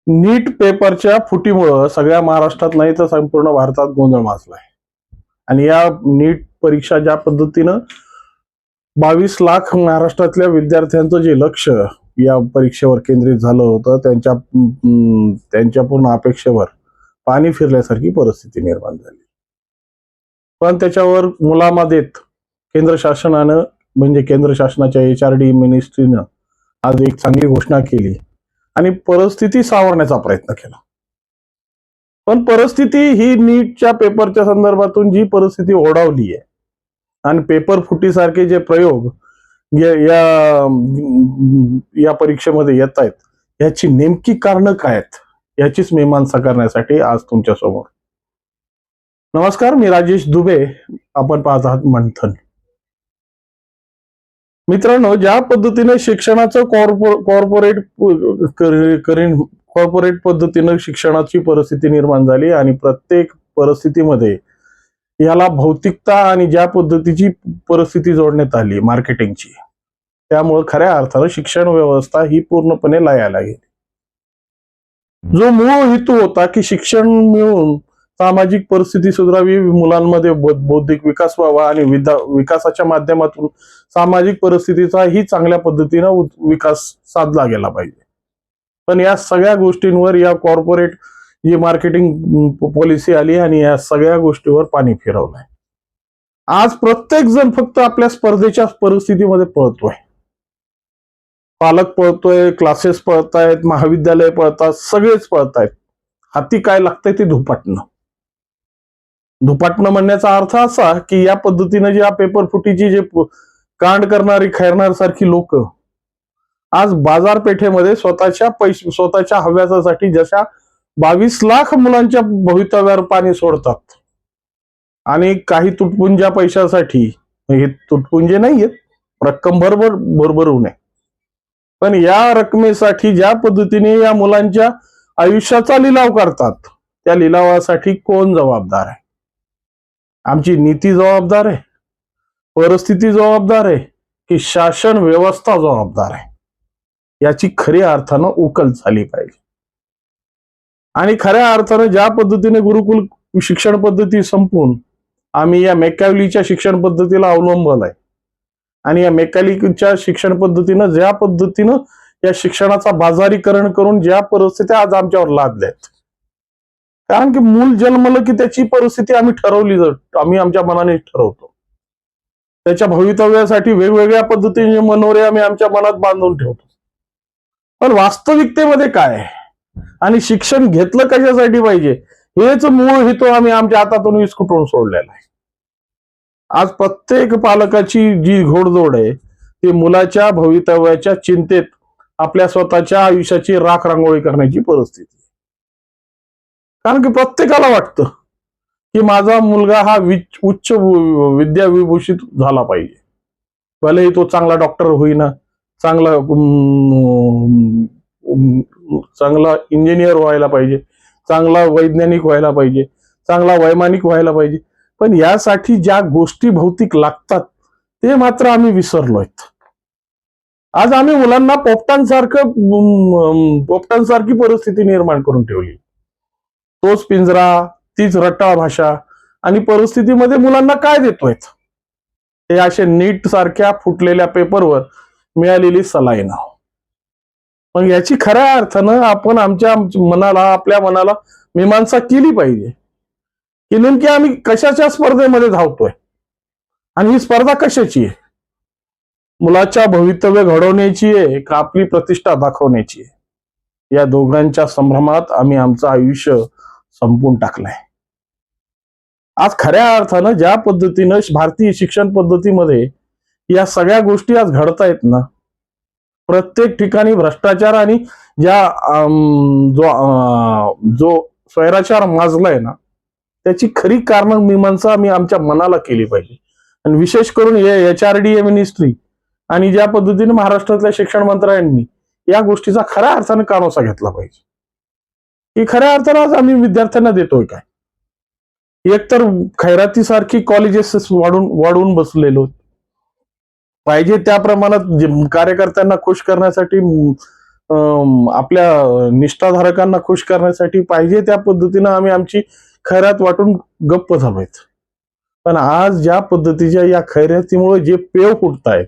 नीट पेपरच्या फुटीमुळे सगळ्या महाराष्ट्रात नाही तर संपूर्ण भारतात गोंधळ माजलाय. आणि या नीट परीक्षा ज्या पद्धतीनं 22 लाख महाराष्ट्रातल्या विद्यार्थ्यांचं जे लक्ष या परीक्षेवर केंद्रित झालं होतं त्यांच्या पूर्ण अपेक्षेवर पाणी फिरल्यासारखी परिस्थिती निर्माण झाली. पण त्याच्यावर मुलामा देत केंद्र शासनानं म्हणजे केंद्र शासनाच्या HRD मिनिस्ट्रीनं आज एक चांगली घोषणा केली आणि परिस्थिती सावरण्याचा प्रयत्न केला. पण परिस्थिती ही नीटच्या पेपरच्या संदर्भातून जी परिस्थिती ओढावली आहे आणि पेपर फुटीसारखे जे प्रयोग या परीक्षेमध्ये येत आहेत याची नेमकी कारणं काय आहेत याचीच मीमांसा करण्यासाठी आज तुमच्या समोर. नमस्कार, मी राजेश दुबे. आपण पाहत आहात मंथन. मित्रांनो, ज्या पद्धतीने शिक्षणाचं कॉर्पोरेट पद्धतीनं शिक्षणाची परिस्थिती निर्माण झाली आणि प्रत्येक परिस्थितीमध्ये याला भौतिकता आणि ज्या पद्धतीची परिस्थिती जोडण्यात आली मार्केटिंगची, त्यामुळे खऱ्या अर्थानं शिक्षण व्यवस्था ही पूर्णपणे लयाला गेली. जो मूळ हेतू होता की शिक्षण मिळून सामाजिक परिस्थिती सुधारावी, मुलांमध्ये बौद्धिक विकास व्हावा आणि विकासाच्या माध्यमातून सामाजिक परिस्थितीचा ही चांगल्या पद्धतीनं विकास साधला गेला पाहिजे. पण या सगळ्या गोष्टींवर या कॉर्पोरेट जी मार्केटिंग पॉलिसी आली आणि या सगळ्या गोष्टीवर पाणी फिरवलंय. आज प्रत्येक जण फक्त आपल्या स्पर्धेच्या परिस्थितीमध्ये पळतोय. पालक पळतोय, क्लासेस पळतायत, महाविद्यालय पळतात, सगळेच पळतायत. हाती काय लागतंय ते धुपाटणं म्हणण्याचा अर्थ असा की या पद्धतीने ज्या पेपर फुटीची जे कांड करणारी खैरनार सारखी लोक आज बाजारपेठेमध्ये स्वतःच्या हव्यासासाठी जशा 22 लाख मुलांच्या भवितव्यावर पाणी सोडतात आणि काही तुटपुंज्या पैशासाठी, हे तुटपुंजे नाहीयेत, रक्कम भरभरून आहे, पण या रकमेसाठी ज्या पद्धतीने या मुलांच्या आयुष्याचा लिलाव करतात त्या लिलावासाठी कोण जबाबदार आहे? आमची नीती जबाबदार आहे, परिस्थिती जबाबदार आहे की शासन व्यवस्था जबाबदार आहे? याची खऱ्या अर्थानं उकल झाली पाहिजे. आणि खऱ्या अर्थानं ज्या पद्धतीने गुरुकुल शिक्षण पद्धती संपून आम्ही या मेकॅव्हलीच्या शिक्षण पद्धतीला अवलंबलाय आणि या मेकॅव्हलीच्या शिक्षण पद्धतीनं ज्या पद्धतीनं या शिक्षणाचा बाजारीकरण करून ज्या परिस्थिती आज आमच्यावर लादल्यात, कारण की मूल जन्मलं की त्याची परिस्थिती आम्ही आमच्या मनाने ठरवतो. त्याच्या भवितव्यासाठी वेगवेगळ्या पद्धतीने मनोरे आम्ही आमच्या मनात बांधून ठेवतो. पण वास्तविकतेमध्ये काय आणि शिक्षण घेतलं कशासाठी पाहिजे हेच मूळ हेतू आम्ही आमच्या हातातून विस्कटून सोडलेला आहे. आज प्रत्येक पालकाची जी घोडदौड आहे ती मुलाच्या भवितव्याच्या चिंतेत आपल्या स्वतःच्या आयुष्याची राख रांगोळी करण्याची परिस्थिती. कारण की प्रत्येकाला वाटतं की माझा मुलगा हा उच्च विद्या विभूषित झाला पाहिजे, भलेही तो चांगला डॉक्टर होईना, चांगला इंजिनियर व्हायला पाहिजे, चांगला वैज्ञानिक व्हायला पाहिजे, चांगला वैमानिक व्हायला पाहिजे, पण यासाठी ज्या गोष्टी भौतिक लागतात ते मात्र आम्ही विसरलोय. आज आम्ही मुलांना पोपटांसारखी परिस्थिती निर्माण करून ठेवली. तोच पिंजरा, तीच रट्टाळ भाषा आणि परिस्थितीमध्ये मुलांना काय देतोय? हे असे नीट सारख्या फुटलेल्या पेपरवर मिळालेली सलाईन. मग याची खऱ्या अर्थानं आपण आपल्या मनाला मीमांसा केली पाहिजे की नेमकी आम्ही कशाच्या स्पर्धेमध्ये धावतोय आणि ही स्पर्धा कशाची आहे? मुलाच्या भवितव्य घडवण्याची आहे का आपली प्रतिष्ठा दाखवण्याची आहे? या दोघांच्या संभ्रमात आम्ही आमचं आयुष्य संपून टाकलंय. आज खऱ्या अर्थानं ज्या पद्धतीनं भारतीय शिक्षण पद्धतीमध्ये या सगळ्या गोष्टी आज घडतायत ना, प्रत्येक ठिकाणी भ्रष्टाचार आणि जो स्वैराचार माजलाय ना, त्याची खरी कारण मीमांसा आम्ही आमच्या मनाला केली पाहिजे. आणि विशेष करून HRD मिनिस्ट्री आणि ज्या पद्धतीने महाराष्ट्रातल्या शिक्षण मंत्र्यांनी या गोष्टीचा खऱ्या अर्थानं कानोसा घेतला पाहिजे की खऱ्या अर्थानं आज आम्ही विद्यार्थ्यांना देतोय काय? एकतर खैरातीसारखी कॉलेजेस वाढवून बसलेलो, पाहिजे त्या प्रमाणात कार्यकर्त्यांना खुश करण्यासाठी आपल्या निष्ठाधारकांना खुश करण्यासाठी पाहिजे त्या पद्धतीनं आम्ही आमची खैरात वाटून गप्प झालोयत. पण आज ज्या पद्धतीच्या या खैरातीमुळे जे पेव फुटतायत,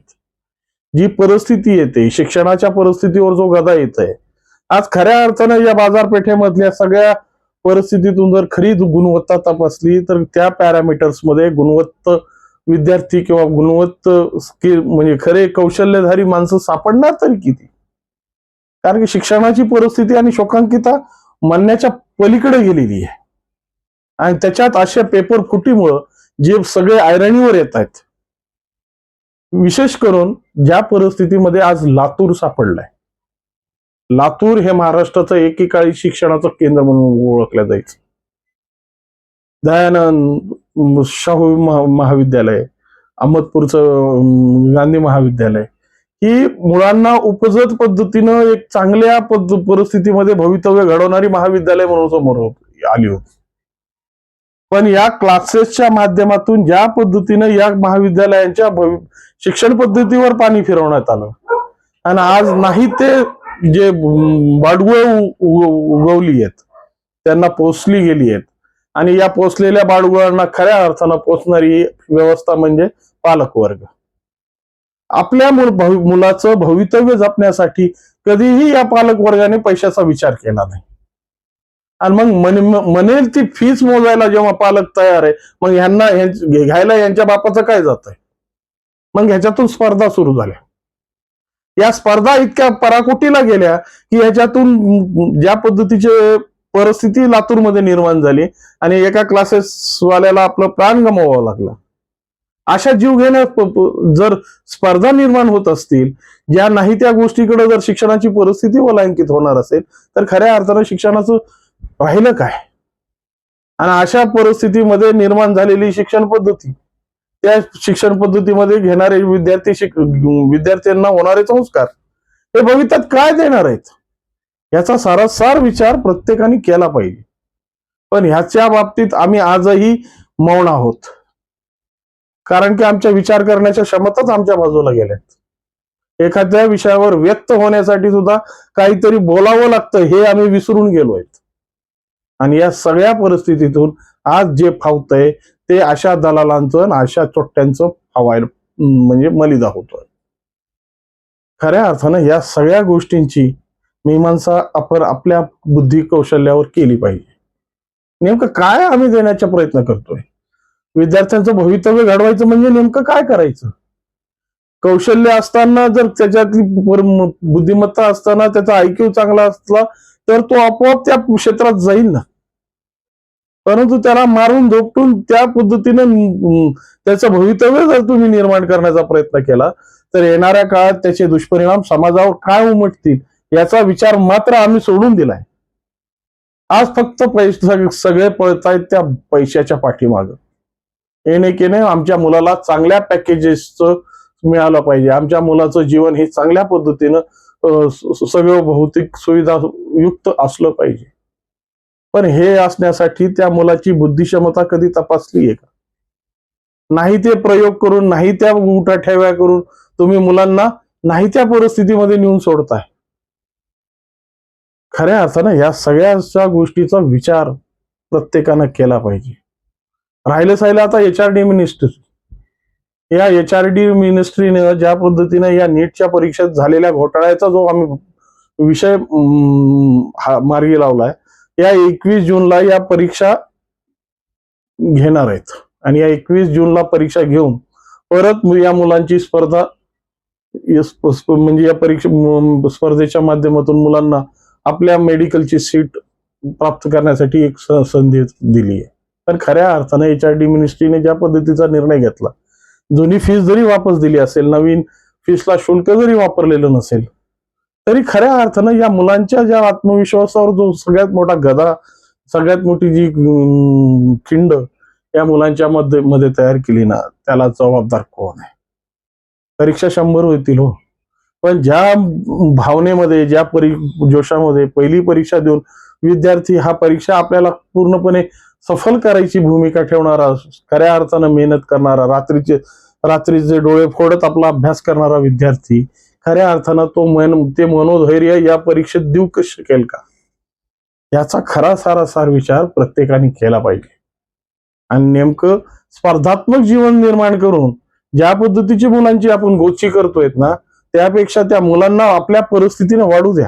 जी परिस्थिती येते, शिक्षणाच्या परिस्थितीवर जो गदा येत आहे, आज खऱ्या अर्थानं या बाजारपेठेमधल्या सगळ्या परिस्थितीतून जर खरी गुणवत्ता तपासली तर त्या पॅरामीटर्समध्ये गुणवत्ता विद्यार्थी किंवा गुणवत्ता स्किल म्हणजे खरे कौशल्यधारी माणसं सापडणार तरी किती? कारण की शिक्षणाची परिस्थिती आणि शोकांकिता म्हणण्याच्या पलीकडे गेलेली आहे. आणि त्याच्यात अशा पेपर फुटीमुळं जे सगळे ऐरणीवर येत आहेत, विशेष करून ज्या परिस्थितीमध्ये आज लातूर सापडलाय. लातूर हे महाराष्ट्राचं एकेकाळी शिक्षणाचं केंद्र म्हणून ओळखलं जायचं. दयानंद शाहू महाविद्यालय, अहमदपूरचं गांधी महाविद्यालय ही मुलांना उपजत पद्धतीनं एक चांगल्या परिस्थितीमध्ये भवितव्य घडवणारी महाविद्यालय म्हणून समोर आली होती. पण या क्लासेसच्या माध्यमातून ज्या पद्धतीनं या महाविद्यालयांच्या शिक्षण पद्धतीवर पाणी फिरवण्यात आलं आणि आज नाही ते जे बाडगुळं उगवली आहेत त्यांना पोचली गेली आहेत आणि या पोचलेल्या बाडगुळांना खऱ्या अर्थानं पोचणारी व्यवस्था म्हणजे पालकवर्ग. आपल्या मुलाचं भवितव्य जपण्यासाठी कधीही या पालकवर्गाने पैशाचा विचार केला नाही. आणि मग म्हणेल ती फीस मोजायला जेव्हा पालक तयार आहे, मग ह्यांना घ्यायला यांच्या बापाचं काय जात आहे? मग ह्याच्यातून स्पर्धा सुरू झाल्या. या स्पर्धा इतक्या पराकोटीला गेल्या की ह्याच्यातून ज्या पद्धतीची परिस्थिती लातूरमध्ये निर्माण झाली आणि एका क्लासेसवाल्याला आपलं प्राण गमवावं लागलं. अशा जीव घेण्या जर स्पर्धा निर्माण होत असतील, ज्या नाही त्या गोष्टीकडे जर शिक्षणाची परिस्थिती ओलांकित होणार असेल तर खऱ्या अर्थानं शिक्षणाचं राहिलं काय? आणि अशा परिस्थितीमध्ये निर्माण झालेली शिक्षण पद्धती, त्या शिक्षण पद्धतीमध्ये घेणारे विद्यार्थ्यांना होणारे संस्कार हे भविष्यात काय देणार आहेत याचा सारासार विचार प्रत्येकाने केला पाहिजे. पण ह्याच्या बाबतीत आम्ही आजही मौन आहोत, कारण की आमच्या विचार करण्याच्या क्षमताच आमच्या बाजूला गेल्यात. एखाद्या विषयावर व्यक्त होण्यासाठी सुद्धा काहीतरी बोलावं लागतं हे आम्ही विसरून गेलोय. आणि या सगळ्या परिस्थितीतून आज जे फावतंय ते अशा दलालांचं आणि अशा चोट्ट्यांचं फावायला म्हणजे मलिदा होतोय. खऱ्या अर्थानं या सगळ्या गोष्टींची मीमांसा आपण आपल्या बुद्धी कौशल्यावर केली पाहिजे. नेमकं काय आम्ही देण्याचा प्रयत्न करतोय? विद्यार्थ्यांचं भवितव्य घडवायचं म्हणजे नेमकं काय करायचं? कौशल्य असताना जर त्याच्यातली बुद्धिमत्ता असताना त्याचा आयक्यू चांगला असला तर तो आपोआप त्या क्षेत्रात जाईल ना. परंतु त्याला मारून झोपटून त्या पद्धतीने त्याचं भवितव्य जर तुम्ही निर्माण करण्याचा प्रयत्न केला तर येणाऱ्या काळात त्याचे दुष्परिणाम समाजावर काय उमटतील याचा विचार मात्र आम्ही सोडून दिलाय. आज फक्त सगळे पळतायत त्या पैशाच्या पाठीमागं. येणे आमच्या मुलाला चांगल्या पॅकेजेसचं मिळालं पाहिजे, आमच्या मुलाचं जीवन हे चांगल्या पद्धतीनं सगळं भौतिक सुविधा युक्त असलं पाहिजे. पण हे असण्यासाठी त्या मुलाची बुद्धिक्षमता कधी तपासली आहे का? नाही ते प्रयोग करून, नाही त्या उठाठेव्या करून तुम्ही मुलांना नाही त्या परिस्थितीमध्ये नेऊन सोडताय. खऱ्या अर्थानं या सगळ्या गोष्टीचा विचार प्रत्येकानं केला पाहिजे. राहिलं आता HRD मिनिस्ट्री, या HRD मिनिस्ट्रीने ज्या पद्धतीने या नीटच्या परीक्षेत झालेल्या घोटाळ्याचा जो आम्ही विषय मार्गी लावलाय, या 21 जूनला या परीक्षा घेणार आहेत आणि या 21 जूनला परीक्षा घेऊन परत या मुलांची स्पर्धा म्हणजे या परीक्षा स्पर्धेच्या माध्यमातून मुलांना आपल्या मेडिकलची सीट प्राप्त करण्यासाठी एक संधी दिली आहे. पण खऱ्या अर्थानं HRD मिनिस्ट्रीने ज्या पद्धतीचा निर्णय घेतला, जुनी फीस जरी वापस दिली असेल, नवीन फीसला शुल्क जरी वापरलेलं नसेल, तरी खऱ्या अर्थानं या मुलांच्या ज्या आत्मविश्वासावर जो सगळ्यात मोठा गदा, सगळ्यात मोठी जी खिंड या मुलांच्या मध्ये तयार केली ना, त्याला जबाबदार कोण आहे? परीक्षा 100 होतील हो, पण ज्या भावनेमध्ये, ज्या जोशामध्ये पहिली परीक्षा देऊन विद्यार्थी हा परीक्षा आपल्याला पूर्णपणे सफल करायची भूमिका ठेवणारा, खऱ्या अर्थानं मेहनत करणारा, रात्रीचे डोळे फोडत आपला अभ्यास करणारा विद्यार्थी खऱ्या अर्थानं ते मनोधैर्य या परीक्षेत देऊ शकेल का, याचा खरा सारासार विचार प्रत्येकाने केला पाहिजे. आणि नेमकं स्पर्धात्मक जीवन निर्माण करून ज्या पद्धतीची मुलांची आपण गोष्टी करतोय ना, त्यापेक्षा त्या मुलांना आपल्या परिस्थितीने वाढू द्या.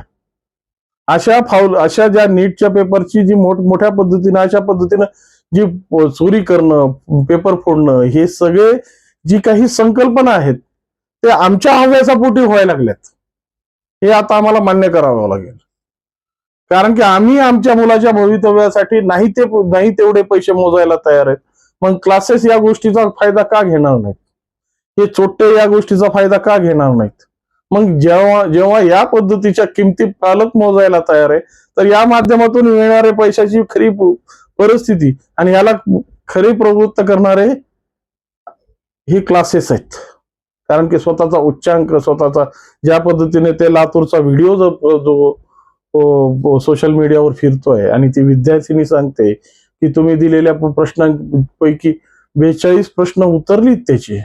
अशा ज्या नीटच्या पेपरची जी मोठ्या पद्धतीने अशा पद्धतीनं जी चोरी करणं, पेपर फोडणं, हे सगळे जी काही संकल्पना आहेत ते आमच्या हव्यासापोटी व्हायला लागल्यात. हे आता आम्हाला मान्य करावं लागेल. कारण की आम्ही आमच्या मुलाच्या भवितव्यासाठी नाही तेवढे पैसे मोजायला तयार आहेत. मग क्लासेस या गोष्टीचा फायदा का घेणार नाहीत? हे चोट्टे या गोष्टीचा फायदा का घेणार नाहीत? मग जेव्हा या पद्धतीच्या किमती पालक मोजायला तयार आहे, तर या माध्यमातून येणाऱ्या पैशाची खरी परिस्थिती आणि याला खरी प्रवृत्त करणारे हे क्लासेस आहेत. कारण की स्वतःचा उच्चांक, स्वतःचा ज्या पद्धतीने ते लातूरचा व्हिडिओ जो सोशल मीडियावर फिरतोय आणि ती विद्यार्थिनी सांगते की तुम्ही दिलेल्या प्रश्नांपैकी 42 प्रश्न उतरलीत त्याची,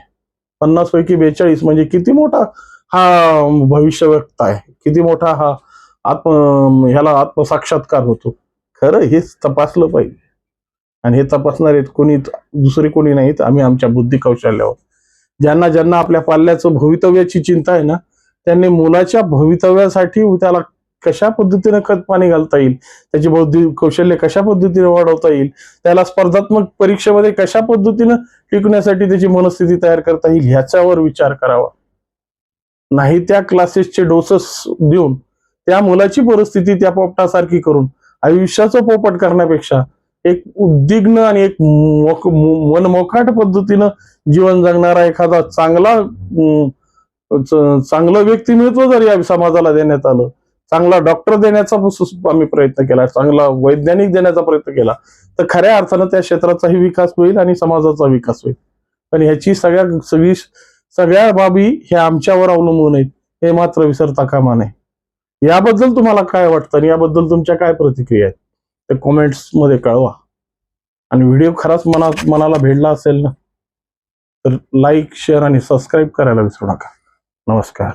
50 पैकी 42, म्हणजे किती मोठा हा भविष्य व्यक्त आहे, किती मोठा हा ह्याला आत्मसाक्षात्कार होतो. खरं हेच तपासलं पाहिजे. आणि हे तपासणारे दुसरे कोणी नाहीत, आम्ही आमच्या बुद्धी कौशल्यावर. ज्यांना आपल्या पाल्याचं भवितव्याची चिंता आहे ना, त्यांनी मुलाच्या भवितव्यासाठी त्याला कशा पद्धतीने खत पाणी घालता येईल, त्याची बौद्धिक कौशल्य कशा पद्धतीने वाढवता येईल, त्याला स्पर्धात्मक परीक्षेमध्ये कशा पद्धतीनं टिकण्यासाठी त्याची मनस्थिती तयार करता येईल, ह्याच्यावर विचार करावा. नाही त्या क्लासेसचे डोसेस देऊन त्या मुलाची परिस्थिती त्या पोपटासारखी करून आयुष्याचं पोपट करण्यापेक्षा एक उद्विग्न आणि एक मनमोकाट पद्धतीनं जीवन जगणारा एखादा चांगलं व्यक्तिमत्व जर या समाजाला देण्यात आलं, चांगला डॉक्टर देण्याचा आम्ही प्रयत्न केला, चांगला वैज्ञानिक देण्याचा प्रयत्न केला, तर खऱ्या अर्थानं त्या क्षेत्राचाही विकास होईल आणि समाजाचा विकास होईल. पण ह्याची सगळ्या बाबी ह्या आमच्यावर अवलंबून आहेत, हे मात्र विसरता कामा नये. याबद्दल तुम्हाला काय वाटतं आणि याबद्दल तुमच्या काय प्रतिक्रिया आहेत ते कॉमेंट्स मध्ये कळवा. आणि व्हिडिओ खराच मनाला भेटला असेल ना, तर लाईक, शेअर आणि सबस्क्राईब करायला विसरू नका. नमस्कार.